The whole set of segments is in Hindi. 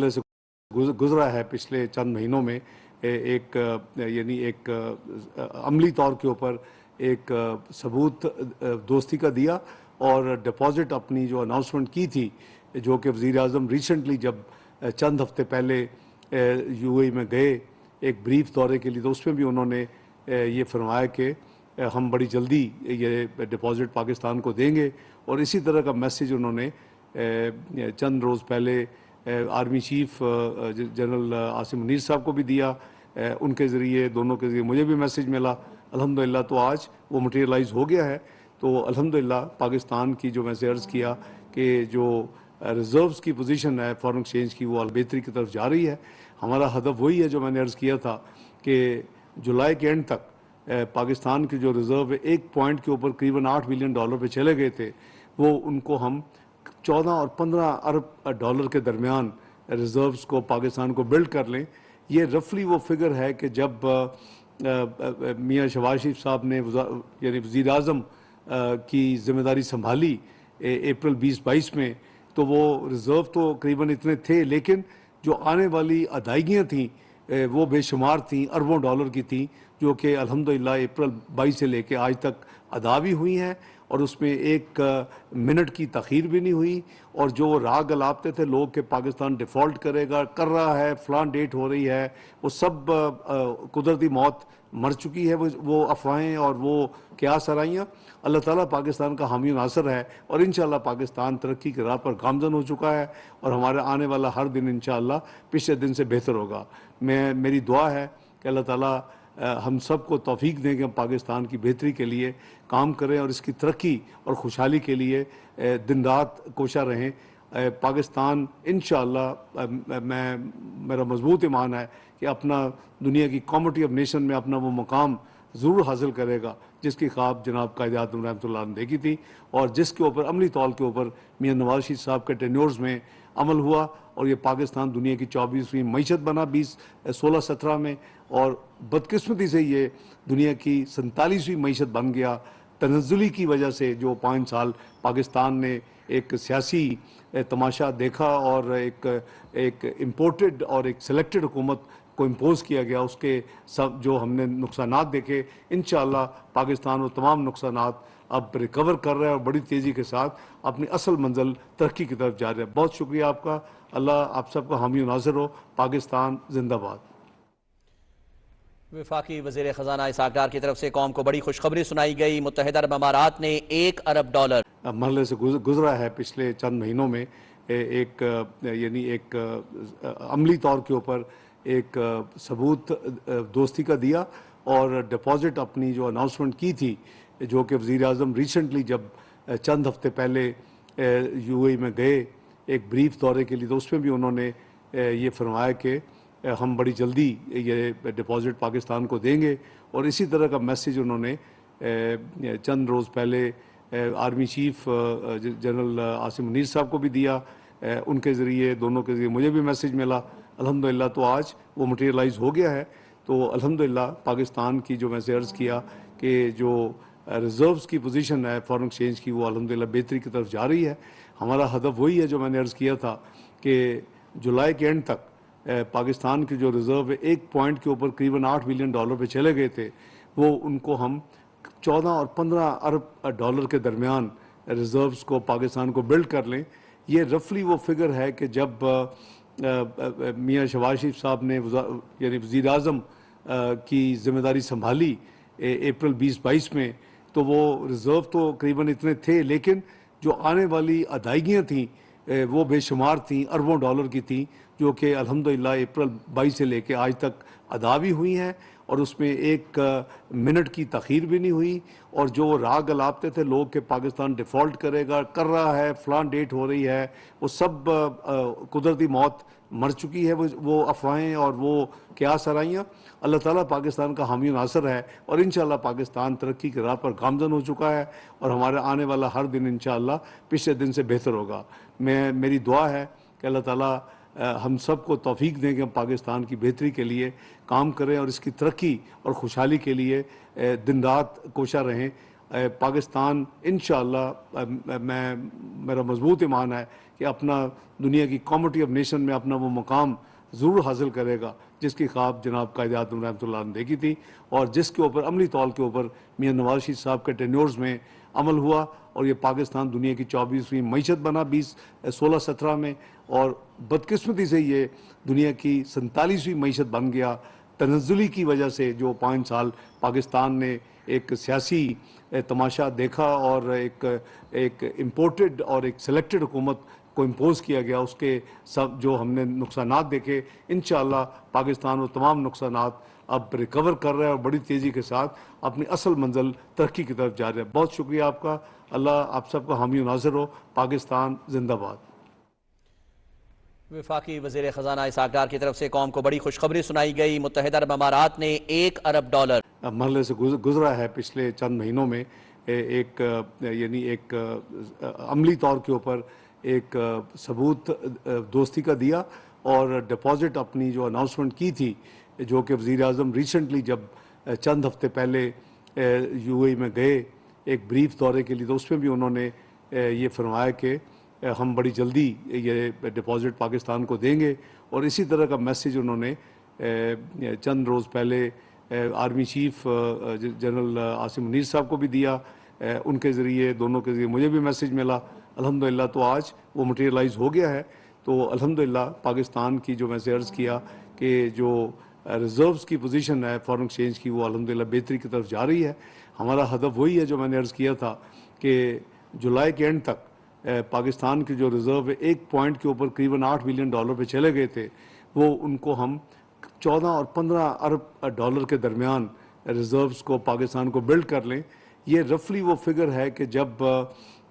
से गुजरा है पिछले चंद महीनों में एक यानी एक अमली तौर के ऊपर एक सबूत दोस्ती का दिया और डिपॉजिट अपनी जो अनाउंसमेंट की थी, जो कि वज़ीर-ए-आज़म रिसेंटली जब चंद हफ्ते पहले यूएई में गए एक ब्रीफ दौरे के लिए, तो उसमें भी उन्होंने ये फरमाया कि हम बड़ी जल्दी ये डिपॉजिट पाकिस्तान को देंगे। और इसी तरह का मैसेज उन्होंने चंद रोज़ पहले army chief general Asim Munir साहब को भी दिया। उनके ज़रिए, दोनों के ज़रिए मुझे भी मैसेज मिला। अल्हम्दुलिल्लाह तो आज वो मटेरियलाइज़ हो गया है। तो अल्हम्दुलिल्लाह पाकिस्तान की, जो मैंने अर्ज़ किया कि जो रिज़र्व्स की पोजीशन है फॉरेन एक्सचेंज की, वो बेहतरी की तरफ जा रही है। हमारा हदफ वही है जो मैंने अर्ज़ किया था कि जुलाई के एंड तक पाकिस्तान के जो रिज़र्व है एक पॉइंट के ऊपर करीबन $8 बिलियन पे चले गए थे, वो उनको हम 14 और 15 अरब डॉलर के दरमियान रिज़र्व्स को पाकिस्तान को बिल्ड कर लें। ये रफली वो फिगर है कि जब मियाँ शहबाज शरीफ साहब ने यानी वज़ीर-ए-आज़म की ज़िम्मेदारी संभाली अप्रैल 2022 में, तो वो रिज़र्व तो करीबन इतने थे, लेकिन जो आने वाली अदायगियाँ थीं वो बेशुमार थीं, अरबों डॉलर की थीं, जो कि अल्हम्दुलिल्लाह अप्रैल 22 से लेके आज तक अदा भी हुई हैं और उसमें एक मिनट की तख़ीर भी नहीं हुई। और जो राग गलापते थे लोग कि पाकिस्तान डिफ़ॉल्ट करेगा, कर रहा है, फ़लान डेट हो रही है, वो सब कुदरती मौत मर चुकी है। वो अफवाहें और वो क्या सराइयाँ। अल्लाह ताला पाकिस्तान का हामी नासर है और इंशाअल्लाह पाकिस्तान तरक्की की राह पर गामज़न हो चुका है और हमारे आने वाला हर दिन इंशाअल्लाह पिछले दिन से बेहतर होगा। मेरी दुआ है कि अल्लाह ताला हम सब को तौफीक दें कि हम पाकिस्तान की बेहतरी के लिए काम करें और इसकी तरक्की और खुशहाली के लिए दिन रात कोशा रहें। पाकिस्तान इंशाअल्लाह, मेरा मजबूत ईमान है कि अपना दुनिया की कॉमिटी ऑफ नेशन में अपना वो मकाम ज़रूर हासिल करेगा जिसकी ख्वाब जनाब कायद-ए-आज़म रहमतुल्लाह अलैह ने देखी थी और जिसके ऊपर अमली तौर के ऊपर मियाँ नवाज शरीफ साहब के टेन्योर्स में अमल हुआ। और ये पाकिस्तान दुनिया की 24वीं मईशत बना 16-17 में, और बदकिस्मती से ये दुनिया की 47वीं मईशत बन गया तनज़्ज़ुली की वजह से। जो 5 साल पाकिस्तान ने एक सियासी तमाशा देखा और एक इम्पोर्टेड और एक सिलेक्टेड हुकूमत को इम्पोज़ किया गया, उसके सब जो हमने नुकसानात देखे, इंशाअल्लाह पाकिस्तान वो तमाम नुकसानात अब रिकवर कर रहा है और बड़ी तेज़ी के साथ अपनी असल मंजिल तरक्की की तरफ जा रहा है। बहुत शुक्रिया आपका। अल्लाह आप सबका हामी नाज़िर हो। पाकिस्तान जिंदाबाद। वफाकी वज़ीर ख़ज़ाना इसहाक़ डार की तरफ से कौम को बड़ी खुशखबरी सुनाई गई। मुत्तहिदा अरब अमारात ने $1 अरब मरहले से गुजरा है पिछले चंद महीनों में एक यानी एक अमली तौर के ऊपर एक सबूत दोस्ती का दिया और डिपॉजिट अपनी जो अनाउंसमेंट की थी, जो कि वज़ीर-ए-आज़म रिसेंटली जब चंद हफ्ते पहले यूएई में गए एक ब्रीफ दौरे के लिए, तो उसमें भी उन्होंने ये फरमाया कि हम बड़ी जल्दी ये डिपॉजिट पाकिस्तान को देंगे। और इसी तरह का मैसेज उन्होंने चंद रोज़ पहले army chief general Asim Munir साहब को भी दिया। उनके ज़रिए, दोनों के ज़रिए मुझे भी मैसेज मिला। अल्हम्दुलिल्लाह तो आज वो मटेरियलाइज़ हो गया है। तो अल्हम्दुलिल्लाह पाकिस्तान की, जो मैंने अर्ज़ किया कि जो रिज़र्व्स की पोजीशन है फॉरेन एक्सचेंज की, वो अल्हम्दुलिल्लाह बेहतरी की तरफ जा रही है। हमारा हदफ वही है जो मैंने अर्ज़ किया था कि जुलाई के एंड तक पाकिस्तान के जो रिज़र्व है एक पॉइंट के ऊपर करीबन $8 बिलियन पे चले गए थे, वो उनको हम 14 और 15 अरब डॉलर के दरमियान रिज़र्व्स को पाकिस्तान को बिल्ड कर लें। ये रफली वो फिगर है कि जब मियाँ शहबाज शरीफ साहब ने यानी वज़ीर-ए-आज़म की ज़िम्मेदारी संभाली अप्रैल 2022 में, तो वो रिज़र्व तो करीबन इतने थे, लेकिन जो आने वाली अदायगियाँ थीं वो बेशुमार थीं, अरबों डॉलर की थीं, जो कि अल्हम्दुलिल्लाह अप्रैल 22 से लेके आज तक अदा भी हुई हैं और उसमें एक मिनट की तख़ीर भी नहीं हुई। और जो राग गलापते थे लोग कि पाकिस्तान डिफ़ॉल्ट करेगा, कर रहा है, फ़लान डेट हो रही है, वो सब कुदरती मौत मर चुकी है। वो अफवाहें और वो क्या सराइयाँ। अल्लाह ताला पाकिस्तान का हामी नासर है और इंशाअल्लाह पाकिस्तान तरक्की की राह पर गामज़न हो चुका है और हमारे आने वाला हर दिन इंशाअल्लाह पिछले दिन से बेहतर होगा। मेरी दुआ है कि अल्लाह ताला हम सब को तौफीक दें कि हम पाकिस्तान की बेहतरी के लिए काम करें और इसकी तरक्की और खुशहाली के लिए दिन रात कोशा रहें। पाकिस्तान इंशाअल्लाह मेरा मजबूत ईमान है कि अपना दुनिया की कॉमिटी ऑफ नेशन में अपना वो मकाम ज़रूर हासिल करेगा जिसकी ख्वाब जनाब कायद आज़म रहमतुल्लाह ने देखी थी और जिसके ऊपर अमली तौर के ऊपर मियां नवाज शरीफ साहब के टेन्योर्स में अमल हुआ और ये पाकिस्तान दुनिया की 24वीं मईशत बना 16-17 में और बदकिस्मती से ये दुनिया की 47वीं मईशत बन गया। तनज़्ज़ुली की वजह से जो 5 साल पाकिस्तान ने एक सियासी तमाशा देखा और एक इम्पोर्टेड और एक सेलेक्टेड हुकूमत को इम्पोज किया गया, उसके सब जो हमने नुकसानात देखे, इंशाअल्लाह पाकिस्तान वो तमाम नुकसानात अब रिकवर कर रहा है और बड़ी तेज़ी के साथ अपनी असल मंजिल तरक्की की तरफ जा रहा है। बहुत शुक्रिया आपका। अल्लाह आप सबका हामी नाज़िर हो। पाकिस्तान जिंदाबाद। वफाकी वज़ीर ख़ज़ाना इसहाक़ डार की तरफ से कौम को बड़ी खुशखबरी सुनाई गई। मुत्तहिदा अरब अमारात ने $1 अरब मरहले से गुजरा है पिछले चंद महीनों में। एक अमली तौर के ऊपर एक सबूत दोस्ती का दिया और डिपॉजिट अपनी जो अनाउंसमेंट की थी, जो कि वज़ीर आज़म रिसेंटली जब चंद हफ्ते पहले यूएई में गए एक ब्रीफ दौरे के लिए, तो उसमें भी उन्होंने ये फरमाया कि हम बड़ी जल्दी ये डिपॉजिट पाकिस्तान को देंगे। और इसी तरह का मैसेज उन्होंने चंद रोज़ पहले army chief general Asim Munir साहब को भी दिया। उनके ज़रिए, दोनों के ज़रिए मुझे भी मैसेज मिला। अल्हम्दुलिल्लाह तो आज वो मटेरियलाइज़ हो गया है। तो अल्हम्दुलिल्लाह पाकिस्तान की, जो मैंने अर्ज़ किया कि जो रिज़र्व्स की पोजीशन है फॉरेन एक्सचेंज की, वो अल्हम्दुलिल्लाह बेहतरी की तरफ जा रही है। हमारा हदफ वही है जो मैंने अर्ज़ किया था कि जुलाई के एंड तक पाकिस्तान के जो रिज़र्व एक पॉइंट के ऊपर करीबन $8 बिलियन पे चले गए थे, वो उनको हम 14 और 15 अरब डॉलर के दरमियान रिज़र्व्स को पाकिस्तान को बिल्ड कर लें। ये रफली वो फिगर है कि जब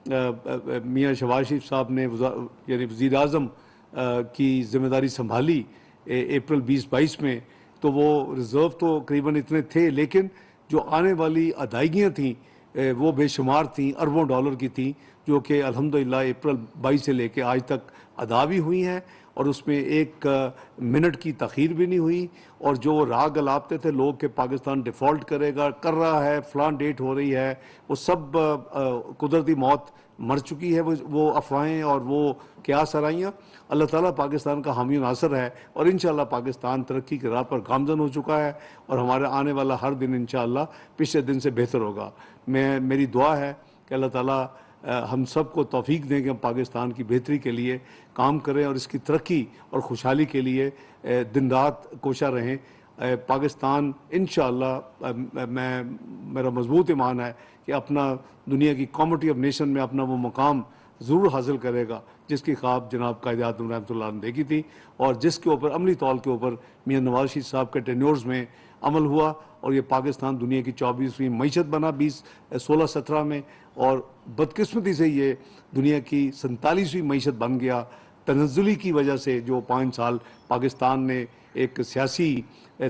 मियाँ शहबाज शरीफ साहब ने यानी वज़ीर आज़म की ज़िम्मेदारी संभाली अप्रैल 2022 में, तो वो रिज़र्व तो करीबन इतने थे, लेकिन जो आने वाली अदायगियाँ थीं वो बेशुमार थीं, अरबों डॉलर की थीं, जो कि अल्हम्दुलिल्लाह अप्रैल 22 से लेके आज तक अदा भी हुई हैं और उसमें एक मिनट की तख़ीर भी नहीं हुई। और जो राग अलापते थे लोग कि पाकिस्तान डिफ़ॉल्ट करेगा, कर रहा है, फ़लाँ डेट हो रही है, वो सब कुदरती मौत मर चुकी है। वो अफवाहें और वो क्या सराइयाँ। अल्लाह ताला पाकिस्तान का हामी नासर है और इंशाअल्लाह पाकिस्तान तरक्की की राह पर गामज़न हो चुका है और हमारे आने वाला हर दिन इंशाअल्लाह पिछले दिन से बेहतर होगा। मेरी दुआ है कि अल्लाह ताला हम सब को तौफीक दें कि हम पाकिस्तान की बेहतरी के लिए काम करें और इसकी तरक्की और खुशहाली के लिए दिन रात कोशा रहें। पाकिस्तान इंशाअल्लाह मेरा मजबूत ईमान है कि अपना दुनिया की कॉमिटी ऑफ नेशन में अपना वो मकाम ज़रूर हासिल करेगा जिसकी ख्वाब जनाब कायद आज़म रहमतुल्लाह ने देखी थी और जिसके ऊपर अमली तौर के ऊपर मियां नवाज शरीफ साहब के टेन्योर्स में अमल हुआ और ये पाकिस्तान दुनिया की 24वीं मईशत बना 16-17 में और बदकिस्मती से ये दुनिया की 47वीं मईशत बन गया। तनज़्ज़ुली की वजह से जो 5 साल पाकिस्तान ने एक सियासी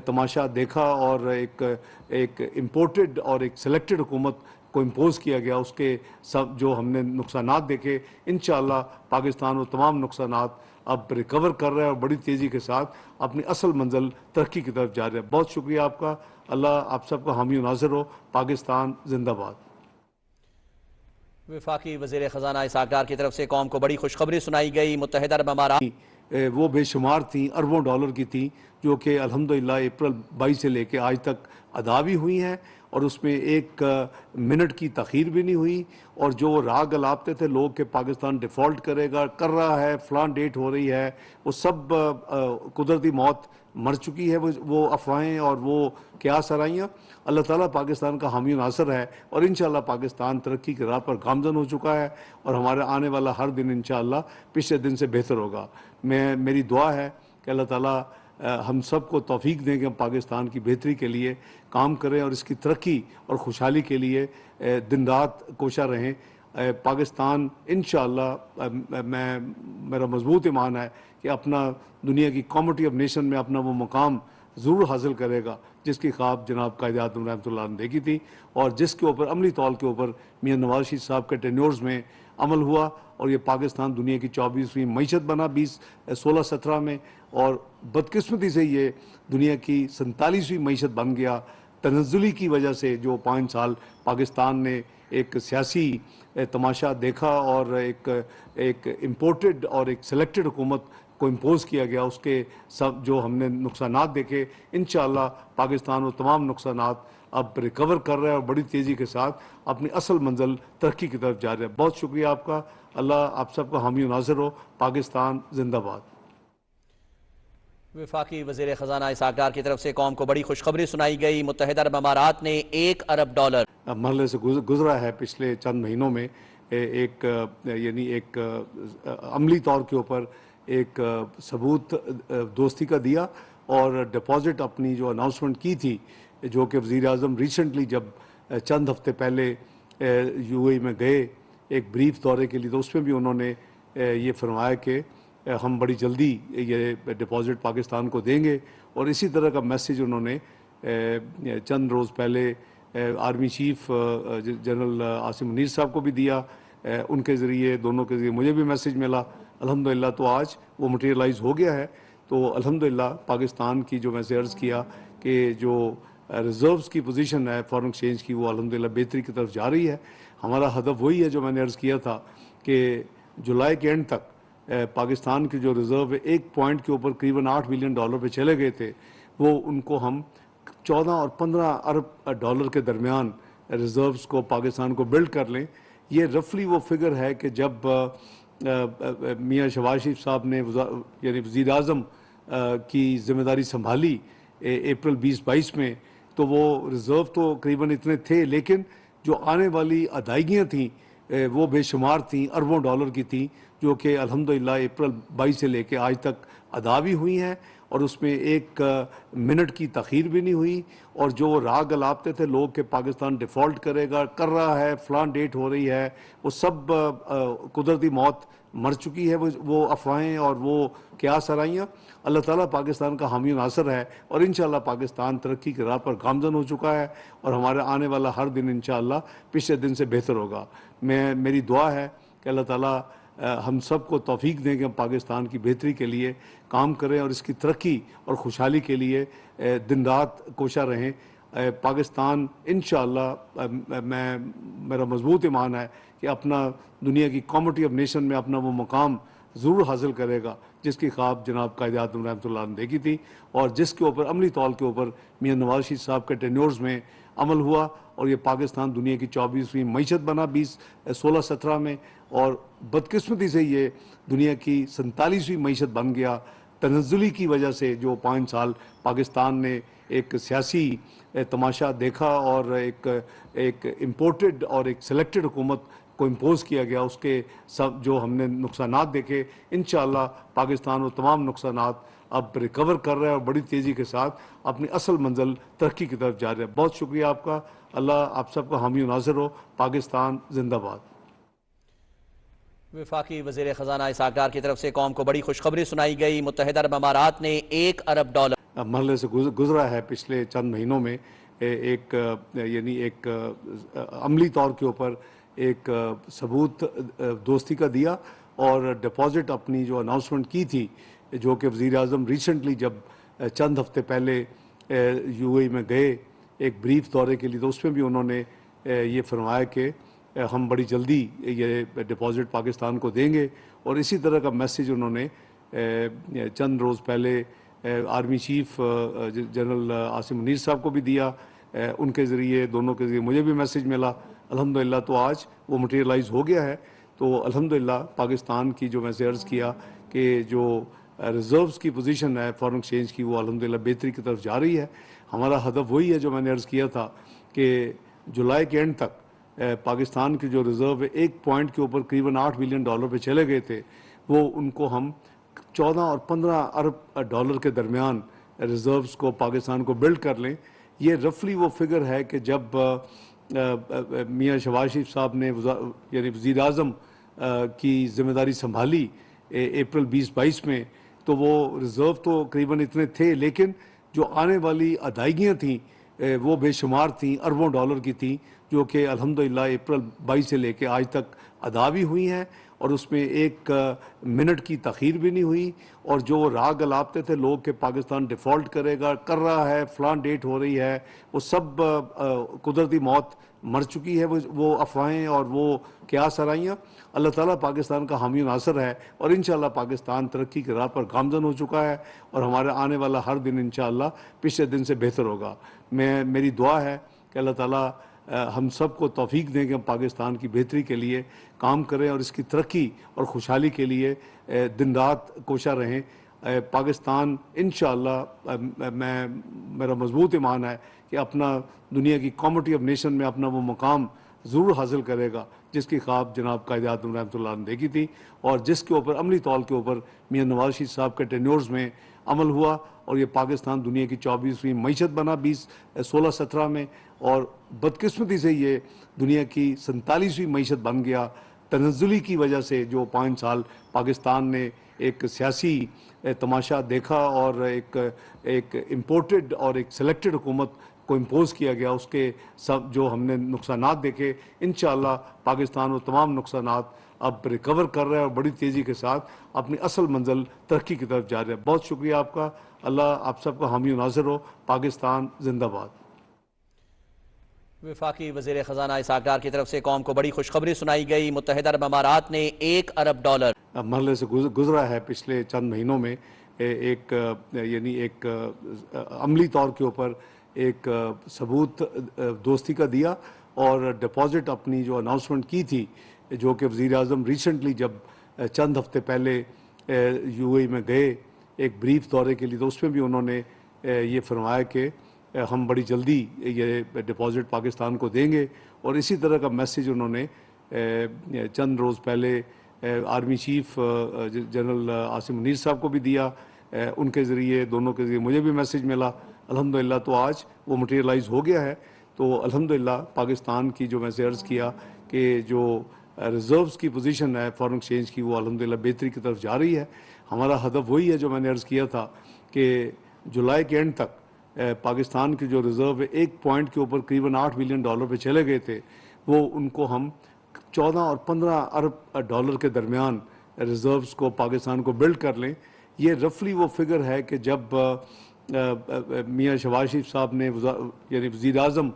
तमाशा देखा और एक इम्पोर्टेड और एक सेलेक्टेड हुकूमत को इम्पोज किया गया, उसके सब जो हमने नुकसानात देखे, इंशाअल्लाह पाकिस्तान वो तमाम नुकसानात अब रिकवर कर रहा है और बड़ी तेज़ी के साथ अपनी असल मंजिल तरक्की की तरफ जा रहा है। बहुत शुक्रिया आपका। अल्लाह आप सबका हामी नाज़िर हो। पाकिस्तान जिंदाबाद। वफाकी वज़ीर ख़ज़ाना इसहाक़ डार की तरफ से कौम को बड़ी खुशखबरी सुनाई गई। मुत्तहिदा अरब अमारात वो बेशुमार थीं, अरबों डॉलर की थीं, जो कि अल्हम्दुलिल्लाह अप्रैल 22 से लेके आज तक अदा भी हुई हैं और उसमें एक मिनट की तख़ीर भी नहीं हुई। और जो राग अलापते थे लोग कि पाकिस्तान डिफ़ॉल्ट करेगा, कर रहा है, फ़लाँ डेट हो रही है, वो सब कुदरती मौत मर चुकी है। वो अफवाहें और वो क्या सराइयाँ। अल्लाह ताला पाकिस्तान का हामी नासर है और इंशाअल्लाह पाकिस्तान तरक्की की राह पर गामज़न हो चुका है और हमारे आने वाला हर दिन इंशाअल्लाह पिछले दिन से बेहतर होगा। मेरी दुआ है कि अल्लाह ताला हम सब को तौफीक दें कि हम पाकिस्तान की बेहतरी के लिए काम करें और इसकी तरक्की और खुशहाली के लिए दिन रात कोशा रहें। पाकिस्तान इंशाअल्लाह मेरा मजबूत ईमान है कि अपना दुनिया की कॉमिटी ऑफ नेशन में अपना वो मकाम ज़रूर हासिल करेगा जिसकी ख्वाब जनाब कायद आज़म रहमतुल्लाह ने देखी थी और जिसके ऊपर अमली तौर के ऊपर मियां नवाज शरीफ साहब के टेन्योर्स में अमल हुआ और ये पाकिस्तान दुनिया की 24वीं मईशत बना 16-17 में और बदकिस्मती से ये दुनिया की 47वीं मईशत बन गया। तनज़्ज़ुली की वजह से जो 5 साल पाकिस्तान ने एक सियासी तमाशा देखा और एक इम्पोर्टेड और एक सिलेक्टेड हुकूमत को इम्पोज किया गया, उसके सब जो हमने नुकसानात देखे, इंशाअल्लाह पाकिस्तान वो तमाम नुकसानात अब रिकवर कर रहा है और बड़ी तेज़ी के साथ अपनी असल मंजिल तरक्की की तरफ जा रहा है। बहुत शुक्रिया आपका। अल्लाह आप सबका हामी और नासिर हो। पाकिस्तान जिंदाबाद। वफाकी वज़ीर ख़जाना इसहाक़ डार की तरफ से कौम को बड़ी खुशखबरी सुनाई गई। मुत्तहिदा अरब अमारात ने $1 अरब मरहले से गुजरा है पिछले चंद महीनों में। एक अमली तौर के ऊपर एक सबूत दोस्ती का दिया और डिपॉजिट अपनी जो अनाउंसमेंट की थी, जो कि वज़ीर आज़म रिसेंटली जब चंद हफ्ते पहले यूएई में गए एक ब्रीफ दौरे के लिए, तो उसमें भी उन्होंने ये फरमाया कि हम बड़ी जल्दी ये डिपॉजिट पाकिस्तान को देंगे। और इसी तरह का मैसेज उन्होंने चंद रोज़ पहले army chief general Asim Munir साहब को भी दिया। उनके ज़रिए, दोनों के ज़रिए मुझे भी मैसेज मिला। अल्हम्दुलिल्लाह तो आज वो मटेरियलाइज़ हो गया है। तो अल्हम्दुलिल्लाह पाकिस्तान की जो मैंने अर्ज़ किया कि जो रिज़र्व्स की पोजीशन है फॉरेन एक्सचेंज की, वो अल्हम्दुलिल्लाह बेहतरी की तरफ जा रही है। हमारा हदफ वही है जो मैंने अर्ज़ किया था कि जुलाई के एंड तक पाकिस्तान के जो रिज़र्व है एक पॉइंट के ऊपर करीबन $8 बिलियन पे चले गए थे, वो उनको हम 14 और 15 अरब डॉलर के दरमियान रिज़र्व्स को पाकिस्तान को बिल्ड कर लें। ये रफली वो फिगर है कि जब मियाँ शहबाज शरीफ साहब ने यानी वज़ीर आज़म की ज़िम्मेदारी संभाली अप्रैल 2022 में, तो वो रिज़र्व तो करीबन इतने थे, लेकिन जो आने वाली अदायगियाँ थीं वो बेशुमार थीं, अरबों डॉलर की थीं, जो कि अल्हम्दुलिल्लाह अप्रैल 22 से लेके आज तक अदा भी हुई हैं और उसमें एक मिनट की तख़ीर भी नहीं हुई। और जो राग अलापते थे लोग कि पाकिस्तान डिफ़ॉल्ट करेगा, कर रहा है, फ़लान डेट हो रही है, वो सब कुदरती मौत मर चुकी है। वो अफवाहें और वो क्या सराइयाँ। अल्लाह ताला पाकिस्तान का हामी नासर है और इंशाअल्लाह पाकिस्तान तरक्की की राह पर गामज़न हो चुका है और हमारे आने वाला हर दिन इंशाअल्लाह पिछले दिन से बेहतर होगा। मेरी दुआ है कि अल्लाह ताला हम सबको तौफीक दें कि हम पाकिस्तान की बेहतरी के लिए काम करें और इसकी तरक्की और खुशहाली के लिए दिन रात कोशा रहें। पाकिस्तान इंशाअल्लाह मेरा मजबूत ईमान है कि अपना दुनिया की कॉमिटी ऑफ नेशन में अपना वो मुकाम ज़रूर हासिल करेगा जिसकी ख्वाब जनाब कायद-ए-आज़म रहमतुल्लाह अलैह ने देखी थी और जिसके ऊपर अमली तौर के ऊपर मियाँ नवाज शरीफ साहब के टेन्योर्स में अमल हुआ। और ये पाकिस्तान दुनिया की 24वीं मईशत बना 16-17 में, और बदकिस्मती से ये दुनिया की 47वीं मईशत बन गया तनज़्ज़ुली की वजह से। जो 5 साल पाकिस्तान ने एक सियासी तमाशा देखा और एक इम्पोर्टेड और एक सिलेक्टेड हुकूमत को इम्पोज किया गया, उसके सब जो हमने नुकसानात देखे, इंशाअल्लाह पाकिस्तान वो तमाम नुकसानात अब रिकवर कर रहा है और बड़ी तेज़ी के साथ अपनी असल मंजिल तरक्की की तरफ जा रहा है। बहुत शुक्रिया आपका। अल्लाह आप सबका हामी और नासिर हो। पाकिस्तान जिंदाबाद। वफाकी वज़ीर ख़जाना इसहाक़ डार की तरफ से कौम को बड़ी खुशखबरी सुनाई गई। मुत्तहिदा अरब अमारात ने $1 अरब मरहले से गुजरा है पिछले चंद महीनों में। एक अमली तौर के ऊपर एक सबूत दोस्ती का दिया और डिपॉजिट अपनी जो अनाउंसमेंट की थी, जो कि वज़ीर आज़म रिसेंटली जब चंद हफ्ते पहले यूएई में गए एक ब्रीफ दौरे के लिए, तो उसमें भी उन्होंने ये फरमाया कि हम बड़ी जल्दी ये डिपॉजिट पाकिस्तान को देंगे। और इसी तरह का मैसेज उन्होंने चंद रोज़ पहले army chief general Asim Munir साहब को भी दिया। उनके ज़रिए, दोनों के ज़रिए मुझे भी मैसेज मिला। अल्हम्दुलिल्लाह तो आज वो मटेरियलाइज़ हो गया है। तो अल्हम्दुलिल्लाह पाकिस्तान की जो मैंने अर्ज़ किया कि जो रिज़र्व्स की पोजीशन है फॉरेन एक्सचेंज की, वो अल्हम्दुलिल्लाह बेहतरी की तरफ जा रही है। हमारा हदफ वही है जो मैंने अर्ज़ किया था कि जुलाई के एंड तक पाकिस्तान के जो रिज़र्व है एक पॉइंट के ऊपर करीबन $8 बिलियन पे चले गए थे, वो उनको हम 14 और 15 अरब डॉलर के दरमियान रिज़र्व्स को पाकिस्तान को बिल्ड कर लें। ये रफली वो फिगर है कि जब मियाँ शहबाज शरीफ साहब ने यानी वज़ीर आज़म की ज़िम्मेदारी संभाली अप्रैल 2022 में, तो वो रिज़र्व तो करीबन इतने थे, लेकिन जो आने वाली अदायगियाँ थीं वो बेशुमार थीं, अरबों डॉलर की थीं, जो कि अल्हम्दुलिल्लाह अप्रैल 22 से लेके आज तक अदा भी हुई हैं और उसमें एक मिनट की तख़ीर भी नहीं हुई। और जो राग अलापते थे लोग कि पाकिस्तान डिफ़ॉल्ट करेगा, कर रहा है, फ़लान डेट हो रही है, वो सब कुदरती मौत मर चुकी है वो अफवाहें और वो क्या सराइयाँ। अल्लाह ताला पाकिस्तान का हामी नासर है और इंशाअल्लाह पाकिस्तान तरक्की की राह पर गामजन हो चुका है और हमारे आने वाला हर दिन इंशाअल्लाह पिछले दिन से बेहतर होगा। मेरी दुआ है कि अल्लाह ताला हम सबको तौफीक दें कि हम पाकिस्तान की बेहतरी के लिए काम करें और इसकी तरक्की और खुशहाली के लिए दिन रात कोशा रहें। पाकिस्तान इंशाअल्लाह मेरा मजबूत ईमान है कि अपना दुनिया की कॉमिटी ऑफ नेशन में अपना वो मुकाम ज़रूर हासिल करेगा जिसकी ख्वाब जनाब कायद-ए-आज़म रहमतुल्लाह ने देखी थी और जिसके ऊपर अमली तौर के ऊपर मियां नवाज शरीफ साहब के टेन्योर्स में अमल हुआ और ये पाकिस्तान दुनिया की 24वीं मईशत बना 16-17 में और बदकिस्मती से ये दुनिया की 47वीं मईशत बन गया। तनज़्ज़ुली की वजह से जो 5 साल पाकिस्तान ने एक सियासी तमाशा देखा और एक इम्पोर्टेड और एक सेलेक्टेड हुकूमत को इम्पोज किया गया, उसके सब जो हमने नुकसानात देखे, इंशाअल्लाह पाकिस्तान वो तमाम नुकसानात अब रिकवर कर रहा है और बड़ी तेज़ी के साथ अपनी असल मंजिल तरक्की की तरफ जा रहा है। बहुत शुक्रिया आपका। अल्लाह आप सबका हामी नाज़िर हो। पाकिस्तान जिंदाबाद। वफाकी वज़ीर ख़ज़ाना इसहाक़ डार की तरफ से कौम को बड़ी खुशखबरी सुनाई गई। मुत्तहिदा अरब अमारात ने $1 अरब मरहले से गुजरा है पिछले चंद महीनों में। एक अमली तौर के ऊपर एक सबूत दोस्ती का दिया और डिपॉजिट अपनी जो अनाउंसमेंट की थी, जो कि वज़ीर आज़म रिसेंटली जब चंद हफ्ते पहले यूएई में गए एक ब्रीफ दौरे के लिए, तो उसमें भी उन्होंने ये फरमाया कि हम बड़ी जल्दी ये डिपॉजिट पाकिस्तान को देंगे और इसी तरह का मैसेज उन्होंने चंद रोज़ पहले army chief general Asim Munir साहब को भी दिया। उनके ज़रिए, दोनों के ज़रिए मुझे भी मैसेज मिला। अल्हम्दुलिल्लाह तो आज वो मटेरियलाइज़ हो गया है। तो अल्हम्दुलिल्लाह पाकिस्तान की जो मैंने अर्ज़ किया कि जो रिज़र्व्स की पोजीशन है फॉरेन एक्सचेंज की, वो अल्हम्दुलिल्लाह बेहतरी की तरफ जा रही है। हमारा हदफ वही है जो मैंने अर्ज़ किया था कि जुलाई के एंड तक पाकिस्तान के जो रिज़र्व है एक पॉइंट के ऊपर करीबन $8 बिलियन पे चले गए थे, वो उनको हम 14 और 15 अरब डॉलर के दरमियान रिज़र्व्स को पाकिस्तान को बिल्ड कर लें। ये रफली वो फिगर है कि जब मियाँ शहबाज शरीफ साहब ने यानी वज़ीर आज़म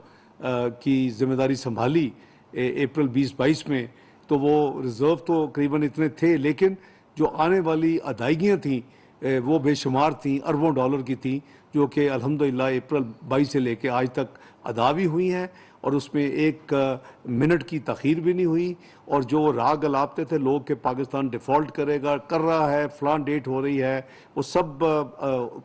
की ज़िम्मेदारी संभाली अप्रैल 2022 में, तो वो रिज़र्व तो करीबन इतने थे, लेकिन जो आने वाली अदायगियाँ थीं वो बेशुमार थीं, अरबों डॉलर की थीं, जो कि अल्हम्दुलिल्लाह अप्रैल 22 से लेके आज तक अदा भी हुई हैं और उसमें एक मिनट की तख़ीर भी नहीं हुई। और जो राग गलापते थे लोग कि पाकिस्तान डिफ़ॉल्ट करेगा, कर रहा है, फ़लान डेट हो रही है, वो सब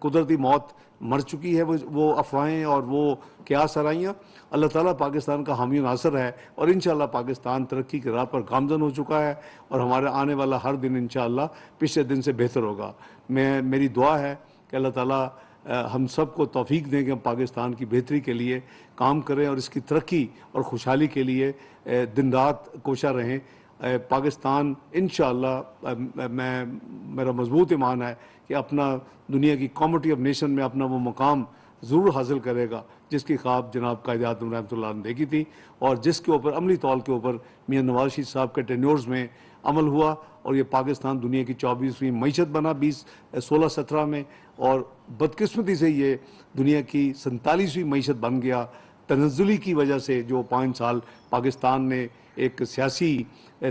कुदरती मौत मर चुकी है वो अफवाहें और वो क्या सराइयाँ। अल्लाह ताला पाकिस्तान का हामी नासर है और इंशाअल्लाह पाकिस्तान तरक्की की राह पर गामजन हो चुका है और हमारे आने वाला हर दिन इंशाअल्लाह पिछले दिन से बेहतर होगा। मेरी दुआ है कि अल्लाह ताला हम सबको तौफीक दें कि हम पाकिस्तान की बेहतरी के लिए काम करें और इसकी तरक्की और खुशहाली के लिए दिन रात कोशा रहें। पाकिस्तान इंशाअल्लाह मेरा मजबूत ईमान है कि अपना दुनिया की कॉमिटी ऑफ नेशन में अपना वो मुकाम ज़रूर हासिल करेगा जिसकी ख्वाब जनाब कायद-ए-आज़म रहमतुल्लाह ने देखी थी और जिसके ऊपर अमली तौर के ऊपर मियां नवाज शरीफ साहब के टेन्योर्स में अमल हुआ और ये पाकिस्तान दुनिया की 24वीं मईशत बना 16-17 में और बदकिस्मती से ये दुनिया की 47वीं मईशत बन गया। तनज़्ज़ुली की वजह से जो 5 साल पाकिस्तान ने एक सियासी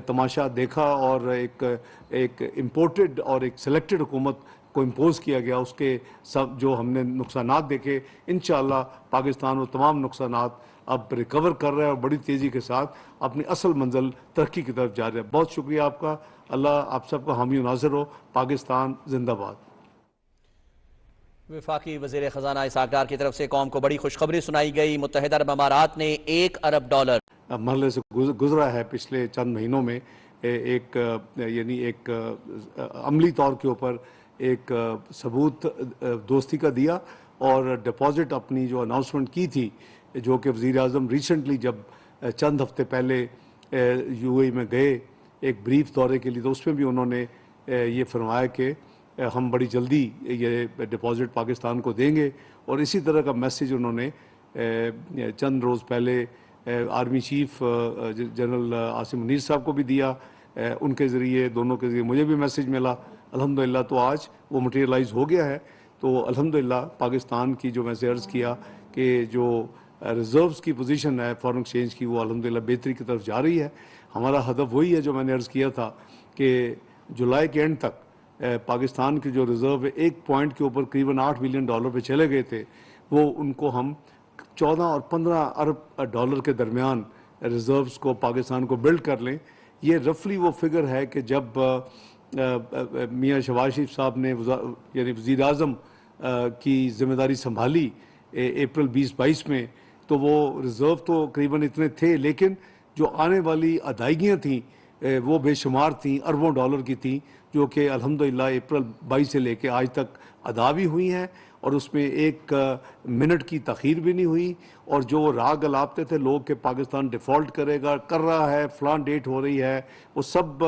तमाशा देखा और एक इम्पोर्टेड और एक सेलेक्टेड हुकूमत को इम्पोज किया गया, उसके सब जो हमने नुकसानात देखे, इंशाअल्लाह पाकिस्तान वो तमाम नुकसानात अब रिकवर कर रहा है और बड़ी तेज़ी के साथ अपनी असल मंजिल तरक्की की तरफ जा रहा है। बहुत शुक्रिया आपका। अल्लाह आप सबका हामी नाज़िर हो। पाकिस्तान जिंदाबाद। वफाकी वज़ीर ख़ज़ाना इसहाक़ डार की तरफ से कौम को बड़ी खुशखबरी सुनाई गई। मुत्तहिदा अरब अमारात ने $1 अरब मरहले से गुजरा है पिछले चंद महीनों में। एक अमली तौर के ऊपर एक सबूत दोस्ती का दिया और डिपॉजिट अपनी जो अनाउंसमेंट की थी, जो कि वज़ीर आज़म रिसेंटली जब चंद हफ्ते पहले यूएई में गए एक ब्रीफ दौरे के लिए, तो उसमें भी उन्होंने ये फरमाया कि हम बड़ी जल्दी ये डिपॉजिट पाकिस्तान को देंगे और इसी तरह का मैसेज उन्होंने चंद रोज़ पहले army chief general Asim Munir साहब को भी दिया। उनके ज़रिए, दोनों के ज़रिए मुझे भी मैसेज मिला। अल्हम्दुलिल्लाह तो आज वो मटेरियलाइज़ हो गया है। तो अल्हम्दुलिल्लाह पाकिस्तान की जो मैंने अर्ज़ किया कि जो रिजर्व्स की पोजीशन है फॉरेन एक्सचेंज की, वो अल्हम्दुलिल्लाह बेहतरी की तरफ जा रही है। हमारा हदफ वही है जो मैंने अर्ज़ किया था कि जुलाई के एंड तक पाकिस्तान के जो रिज़र्व है एक पॉइंट के ऊपर करीबन $8 बिलियन पे चले गए थे, वो उनको हम 14 और 15 अरब डॉलर के दरमियान रिज़र्व्स को पाकिस्तान को बिल्ड कर लें। ये रफली वो फिगर है कि जब मियाँ शहबाज शरीफ साहब ने यानी वज़ीर आज़म की जिम्मेदारी संभाली अप्रैल 2022 में, तो वो रिज़र्व तो करीबन इतने थे, लेकिन जो आने वाली अदायगियाँ थीं वो बेशुमार थीं, अरबों डॉलर की थीं, जो कि अल्हम्दुलिल्लाह अप्रैल 22 से लेके आज तक अदा भी हुई हैं और उसमें एक मिनट की तख़ीर भी नहीं हुई। और जो राग अलापते थे लोग कि पाकिस्तान डिफ़ॉल्ट करेगा, कर रहा है, फ़लाँ डेट हो रही है, वो सब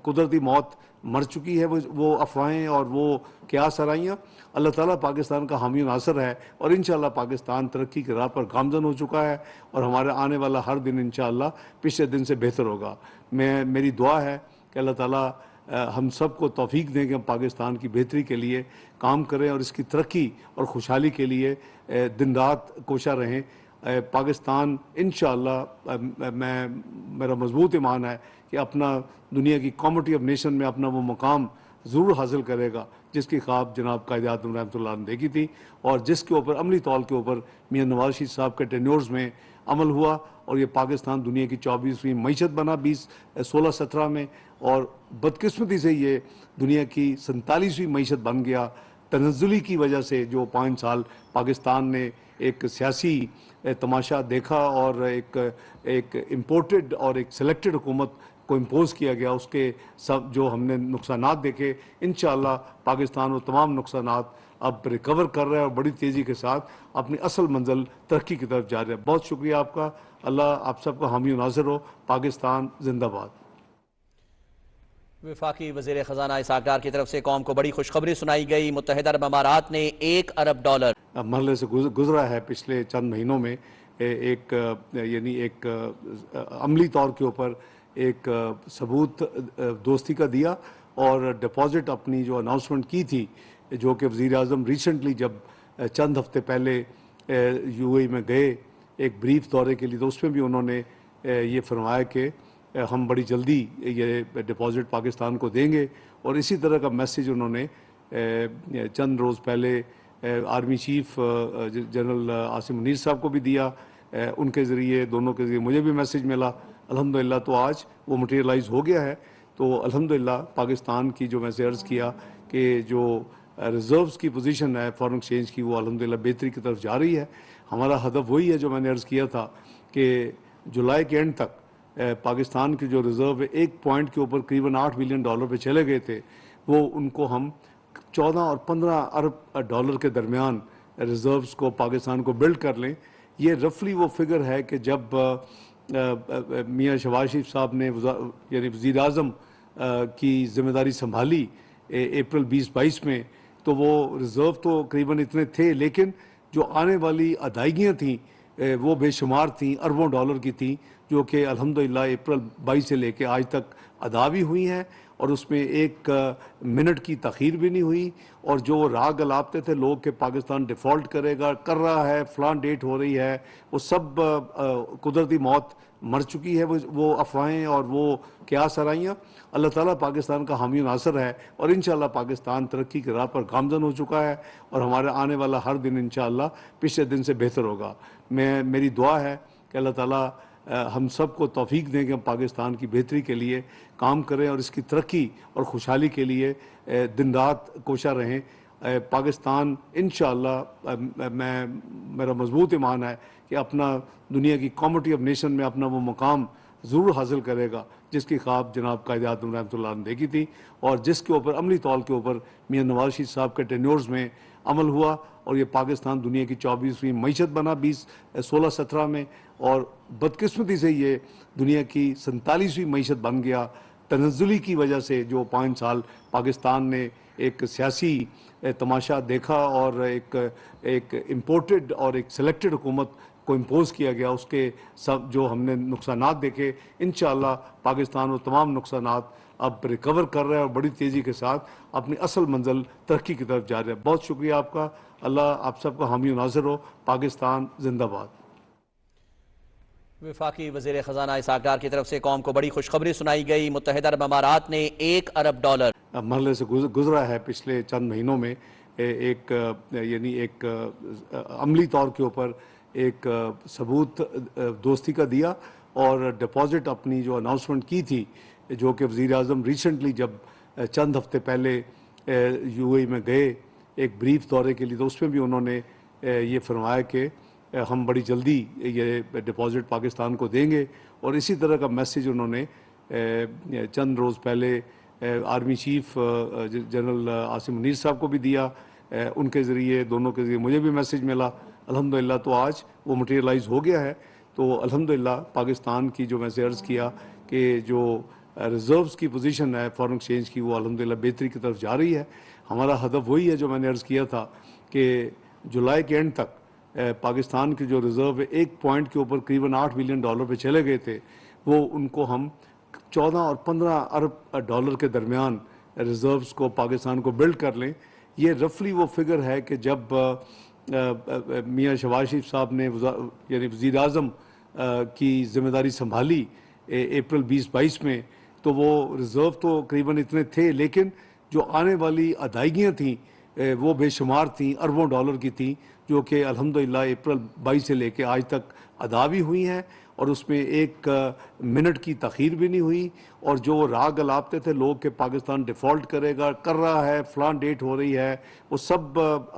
कुदरती मौत मर चुकी है, वो अफवाहें और वो क्या सराइयाँ। अल्लाह ताला पाकिस्तान का हामी नासर है और इंशाअल्लाह पाकिस्तान तरक्की की राह पर गामज़न हो चुका है और हमारे आने वाला हर दिन इंशाअल्लाह पिछले दिन से बेहतर होगा। मेरी दुआ है कि अल्लाह ताला हम सब को तौफीक दें कि हम पाकिस्तान की बेहतरी के लिए काम करें और इसकी तरक्की और खुशहाली के लिए दिन रात कोशा रहें। पाकिस्तान इंशाअल्लाह मेरा मजबूत ईमान है कि अपना दुनिया की कॉमिटी ऑफ नेशन में अपना वो मकाम ज़रूर हासिल करेगा जिसकी ख्वाब जनाब कायद आज़म रहमतुल्लाह ने देखी थी और जिसके ऊपर अमली तौर के ऊपर मियाँ नवाज शरीफ साहब के टेन्योर्स में अमल हुआ और ये पाकिस्तान दुनिया की 24वीं मईशत बना 16-17 में और बदकिस्मती से ये दुनिया की 47वीं मईशत बन गया। तनज़्ज़ुली की वजह से जो 5 साल पाकिस्तान ने एक सियासी तमाशा देखा और एक इम्पोर्टेड और एक सिलेक्टेड हुकूमत को इम्पोज किया गया, उसके सब जो हमने नुकसानात देखे, इंशाअल्लाह पाकिस्तान वो तमाम नुकसानात अब रिकवर कर रहा है और बड़ी तेज़ी के साथ अपनी असल मंजिल तरक्की की तरफ जा रहा है। बहुत शुक्रिया आपका। अल्लाह आप सबका हामी नाज़िर हो। पाकिस्तान जिंदाबाद। वफाकी वज़ीर ख़ज़ाना इसहाक़ डार की तरफ से कौम को बड़ी खुशखबरी सुनाई गई। मुत्तहिदा अरब अमारात ने $1 अरब मरहले से गुजरा है पिछले चंद महीनों में। एक अमली तौर के ऊपर एक सबूत दोस्ती का दिया और डिपॉजिट अपनी जो अनाउंसमेंट की थी, जो कि वज़ीर आज़म रिसेंटली जब चंद हफ्ते पहले यूएई में गए एक ब्रीफ दौरे के लिए, तो उसमें भी उन्होंने ये फरमाया कि हम बड़ी जल्दी ये डिपॉजिट पाकिस्तान को देंगे। और इसी तरह का मैसेज उन्होंने चंद रोज़ पहले army chief general Asim Munir साहब को भी दिया। उनके ज़रिए, दोनों के ज़रिए मुझे भी मैसेज मिला। अल्हम्दुलिल्लाह तो आज वो मटेरियलाइज़ हो गया है। तो अल्हम्दुलिल्लाह पाकिस्तान की जो मैंने अर्ज़ किया कि जो रिज़र्व्स की पोजीशन है फॉरेन एक्सचेंज की, वो अल्हम्दुलिल्लाह बेहतरी की तरफ जा रही है। हमारा हदफ वही है जो मैंने अर्ज़ किया था कि जुलाई के एंड तक पाकिस्तान के जो रिज़र्व है एक पॉइंट के ऊपर करीबन $8 बिलियन पे चले गए थे, वो उनको हम 14 और 15 अरब डॉलर के दरमियान रिज़र्व्स को पाकिस्तान को बिल्ड कर लें। ये रफली वो फिगर है कि जब मियाँ शहबाज शरीफ साहब ने यानी वज़ीर आज़म की जिम्मेदारी संभाली अप्रैल 2022 में, तो वो रिज़र्व तो करीबन इतने थे, लेकिन जो आने वाली अदायगियाँ थीं वो बेशुमार थीं, अरबों डॉलर की थीं, जो कि अल्हम्दुलिल्लाह अप्रैल 22 से लेके आज तक अदा भी हुई हैं और उसमें एक मिनट की तख़ीर भी नहीं हुई। और जो राग अलापते थे लोग कि पाकिस्तान डिफ़ॉल्ट करेगा, कर रहा है, फ़लाँ डेट हो रही है, वो सब कुदरती मौत मर चुकी है, वो अफवाहें और वो क्या सराइयाँ। अल्लाह ताला पाकिस्तान का हामी नासर है और इंशाअल्लाह पाकिस्तान तरक्की की राह पर गामज़न हो चुका है और हमारे आने वाला हर दिन इंशाअल्लाह पिछले दिन से बेहतर होगा। मेरी दुआ है कि अल्लाह ताला हम सब को तौफीक दें कि हम पाकिस्तान की बेहतरी के लिए काम करें और इसकी तरक्की और खुशहाली के लिए दिन रात कोशा रहें। पाकिस्तान इंशाअल्लाह मेरा मजबूत ईमान है कि अपना दुनिया की कॉमिटी ऑफ नेशन में अपना वो मकाम ज़रूर हासिल करेगा जिसकी ख्वाब जनाब कायद आज़म रहमतुल्लाह ने देखी थी और जिसके ऊपर अमली तौर के ऊपर मियाँ नवाज शरीफ साहब के टेन्योर्स में अमल हुआ और ये पाकिस्तान दुनिया की 24वीं मईशत बना 16-17 में और बदकिस्मती से ये दुनिया की 47वीं मईशत बन गया। तनज़्ज़ुली की वजह से जो 5 साल पाकिस्तान ने एक सियासी तमाशा देखा और एक इम्पोर्टेड और एक सिलेक्टेड हुकूमत को इम्पोज किया गया, उसके सब जो हमने नुकसानात देखे, इंशाअल्लाह पाकिस्तान वो तमाम नुकसानात अब रिकवर कर रहा है और बड़ी तेज़ी के साथ अपनी असल मंजिल तरक्की की तरफ जा रहा है। बहुत शुक्रिया आपका। अल्लाह आप सबका हामी नाज़िर हो। पाकिस्तान जिंदाबाद। वफाकी वज़ीर ख़जाना इसहाक़ डार की तरफ से कौम को बड़ी खुशखबरी सुनाई गई। मुत्तहिदा अरब अमारात ने $1 अरब मरहले से गुजरा है पिछले चंद महीनों में। एक यानी एक अमली तौर के ऊपर एक सबूत दोस्ती का दिया और डिपॉजिट अपनी जो अनाउंसमेंट की थी, जो कि वज़ीर आज़म रिसेंटली जब चंद हफ्ते पहले यूएई में गए एक ब्रीफ दौरे के लिए, तो उसमें भी उन्होंने ये फरमाया कि हम बड़ी जल्दी ये डिपॉजिट पाकिस्तान को देंगे। और इसी तरह का मैसेज उन्होंने चंद रोज़ पहले army chief general Asim Munir साहब को भी दिया। उनके ज़रिए, दोनों के ज़रिए मुझे भी मैसेज मिला। अल्हम्दुलिल्लाह तो आज वो मटेरियलाइज़ हो गया है। तो अल्हम्दुलिल्लाह पाकिस्तान की, जो मैंने अर्ज़ किया कि जो रिज़र्व्स की पोजीशन है फॉरेन एक्सचेंज की, वो अल्हम्दुलिल्लाह बेहतरी की तरफ जा रही है। हमारा हदफ वही है जो मैंने अर्ज़ किया था कि जुलाई के एंड तक पाकिस्तान के जो रिज़र्व है एक पॉइंट के ऊपर करीबन $8 बिलियन पे चले गए थे, वो उनको हम 14 और 15 अरब डॉलर के दरमियान रिज़र्व्स को पाकिस्तान को बिल्ड कर लें। ये रफली वो फिगर है कि जब मियाँ शहबाज शरीफ साहब ने यानी वज़ीर आज़म की ज़िम्मेदारी संभाली अप्रैल 2022 में, तो वो रिज़र्व तो करीबन इतने थे, लेकिन जो आने वाली अदायगियाँ थीं वो बेशुमार थीं, अरबों डॉलर की थीं, जो कि अल्हम्दुलिल्लाह अप्रैल 22 से लेके आज तक अदा भी हुई हैं और उसमें एक मिनट की तख़ीर भी नहीं हुई। और जो राग अलापते थे लोग कि पाकिस्तान डिफ़ॉल्ट करेगा, कर रहा है, फ़लाँ डेट हो रही है, वो सब